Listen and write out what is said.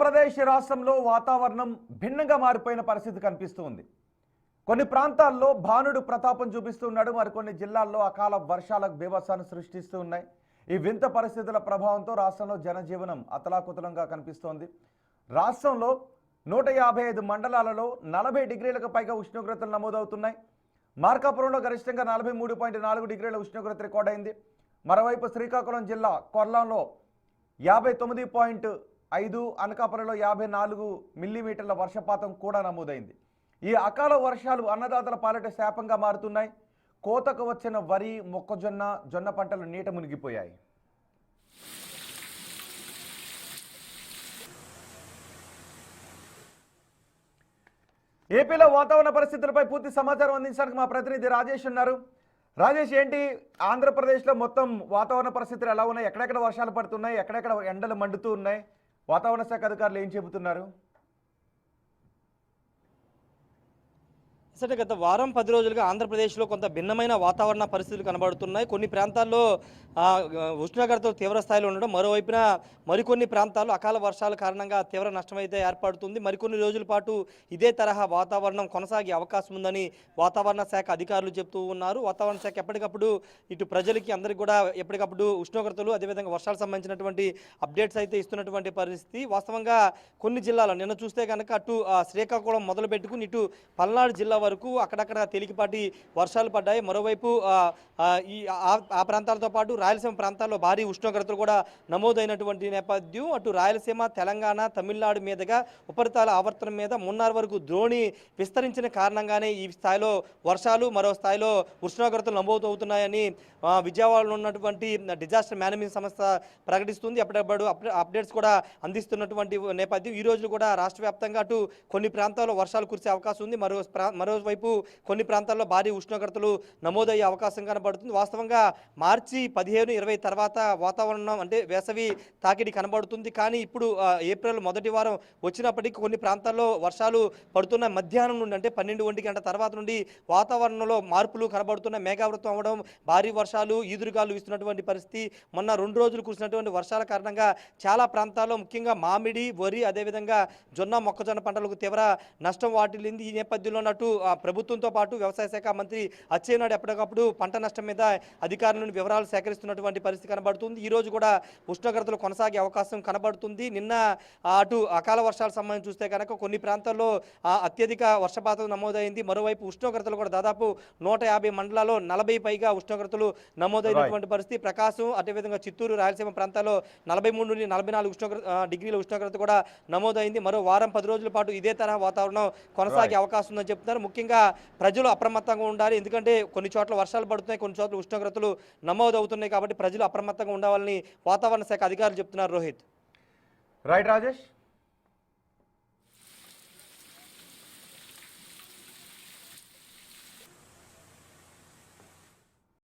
ఆంధ్రప్రదేశ్ రాష్ట్రంలో వాతావరణం భిన్నంగా మారిపోయిన పరిస్థితి కనిపిస్తుంది. కొన్ని ప్రాంతాల్లో భానుడు ప్రతాపం చూపిస్తున్నాడు. మరికొన్ని జిల్లాల్లో అకాల వర్షాలకు బీభత్సాన్ని సృష్టిస్తూ ఉన్నాయి. ఈ వింత పరిస్థితుల ప్రభావంతో రాష్ట్రంలో జనజీవనం అతలాకుతలంగా కనిపిస్తోంది. రాష్ట్రంలో 155 మండలాలలో 40 డిగ్రీలకు పైగా ఉష్ణోగ్రతలు నమోదవుతున్నాయి. మార్కాపురంలో గరిష్టంగా 43.4 డిగ్రీల ఉష్ణోగ్రత రికార్డ్ అయింది. మరోవైపు శ్రీకాకుళం జిల్లా కొర్లంలో 59.5, అనకాపల్లిలో 54 మిల్లీమీటర్ల వర్షపాతం కూడా నమోదైంది. ఈ అకాల వర్షాలు అన్నదాతల పాలిట శాపంగా మారుతున్నాయి. కోతకు వచ్చిన వరి, మొక్కజొన్న, జొన్న పంటలు నీట మునిగిపోయాయి. ఏపీలో వాతావరణ పరిస్థితులపై పూర్తి సమాచారం అందించడానికి మా ప్రతినిధి రాజేష్ ఉన్నారు. రాజేష్, ఏంటి ఆంధ్రప్రదేశ్లో మొత్తం వాతావరణ పరిస్థితులు ఎలా ఉన్నాయి? ఎక్కడెక్కడ వర్షాలు పడుతున్నాయి? ఎక్కడెక్కడ ఎండలు మండుతూ ఉన్నాయి? వాతావరణ శాఖ అధికారులు ఏం చెబుతున్నారు? అసలు గత వారం 10 రోజులుగా ఆంధ్రప్రదేశ్లో కొంత భిన్నమైన వాతావరణ పరిస్థితులు కనబడుతున్నాయి. కొన్ని ప్రాంతాల్లో ఉష్ణోగ్రతలు తీవ్ర స్థాయిలో ఉండడం, మరోవైపున మరికొన్ని ప్రాంతాల్లో అకాల వర్షాల కారణంగా తీవ్ర నష్టమైతే ఏర్పడుతుంది. మరికొన్ని రోజుల పాటు ఇదే తరహా వాతావరణం కొనసాగే అవకాశం ఉందని వాతావరణ శాఖ అధికారులు చెబుతూ ఉన్నారు. వాతావరణ శాఖ ఎప్పటికప్పుడు ఇటు ప్రజలకి అందరికీ కూడా ఎప్పటికప్పుడు ఉష్ణోగ్రతలు, అదేవిధంగా వర్షాలకు సంబంధించినటువంటి అప్డేట్స్ అయితే ఇస్తున్నటువంటి పరిస్థితి. వాస్తవంగా కొన్ని జిల్లాలు నిన్న చూస్తే కనుక అటు శ్రీకాకుళం మొదలు పెట్టుకుని ఇటు పల్నాడు జిల్లా వరకు అక్కడక్కడ తేలికపాటి వర్షాలు పడ్డాయి. మరోవైపు ఆ ప్రాంతాలతో పాటు రాయలసీమ ప్రాంతాల్లో భారీ ఉష్ణోగ్రతలు కూడా నమోదైనటువంటి నేపథ్యం. అటు రాయలసీమ, తెలంగాణ, తమిళనాడు మీదుగా ఉపరితల ఆవర్తనం మీద మున్నార్ వరకు ద్రోణి విస్తరించిన కారణంగానే ఈ స్థాయిలో వర్షాలు, మరో స్థాయిలో ఉష్ణోగ్రతలు నమోదవుతున్నాయని విజయవాడలో ఉన్నటువంటి డిజాస్టర్ మేనేజ్మెంట్ సంస్థ ప్రకటిస్తుంది. ఎప్పటికప్పుడు అప్డేట్స్ కూడా అందిస్తున్నటువంటి నేపథ్యం. ఈ రోజు కూడా రాష్ట్ర వ్యాప్తంగా అటు కొన్ని ప్రాంతాల్లో వర్షాలు కురిసే అవకాశం ఉంది. మరోవైపు కొన్ని ప్రాంతాల్లో భారీ ఉష్ణోగ్రతలు నమోదయ్యే అవకాశం కనబడుతుంది. వాస్తవంగా మార్చి 15, 20 తర్వాత వాతావరణం అంటే వేసవి తాకిడి కనబడుతుంది. కానీ ఇప్పుడు ఏప్రిల్ మొదటి వారం వచ్చినప్పటికీ కొన్ని ప్రాంతాల్లో వర్షాలు పడుతున్న మధ్యాహ్నం నుండి అంటే 12-1 గంట తర్వాత నుండి వాతావరణంలో మార్పులు కనబడుతున్న, మేఘావృతం అవ్వడం, భారీ వర్షాలు, ఈదురుగాలు వీస్తున్నటువంటి పరిస్థితి. మొన్న 2 రోజులు కురిసినటువంటి వర్షాల కారణంగా చాలా ప్రాంతాల్లో ముఖ్యంగా మామిడి, వరి, అదేవిధంగా జొన్న, మొక్కజొన్న పంటలకు తీవ్ర నష్టం వాటిల్లింది. ఈ నేపథ్యంలో అటు ప్రభుత్వంతో పాటు వ్యవసాయ శాఖ మంత్రి అచ్చెన్నాయుడు ఎప్పటికప్పుడు పంట నష్టం మీద అధికారుల నుండి వివరాలు సేకరిస్తున్నటువంటి పరిస్థితి కనబడుతుంది. ఈ రోజు కూడా ఉష్ణోగ్రతలు కొనసాగే అవకాశం కనబడుతుంది. నిన్న అటు అకాల వర్షాల సంబంధించి చూస్తే కనుక కొన్ని ప్రాంతాల్లో అత్యధిక వర్షపాతం నమోదైంది. మరోవైపు ఉష్ణోగ్రతలు కూడా దాదాపు 150 మండలాల్లో 40 పైగా ఉష్ణోగ్రతలు నమోదైనటువంటి పరిస్థితి. ప్రకాశం, అదేవిధంగా చిత్తూరు, రాయలసీమ ప్రాంతాల్లో 43 నుండి 44 డిగ్రీల ఉష్ణోగ్రత కూడా నమోదైంది. మరో వారం 10 రోజుల పాటు ఇదే తరహా వాతావరణం కొనసాగే అవకాశం ఉందని చెప్తున్నారు. ముఖ్యంగా ప్రజలు అప్రమత్తంగా ఉండాలి. ఎందుకంటే కొన్ని చోట్ల వర్షాలు పడుతున్నాయి, కొన్ని చోట్ల ఉష్ణోగ్రతలు నమోదవుతున్నాయి. కాబట్టి ప్రజలు అప్రమత్తంగా ఉండాలని వాతావరణ శాఖ అధికారులు చెప్తున్నారు. రోహిత్. రైట్ రాజేష్.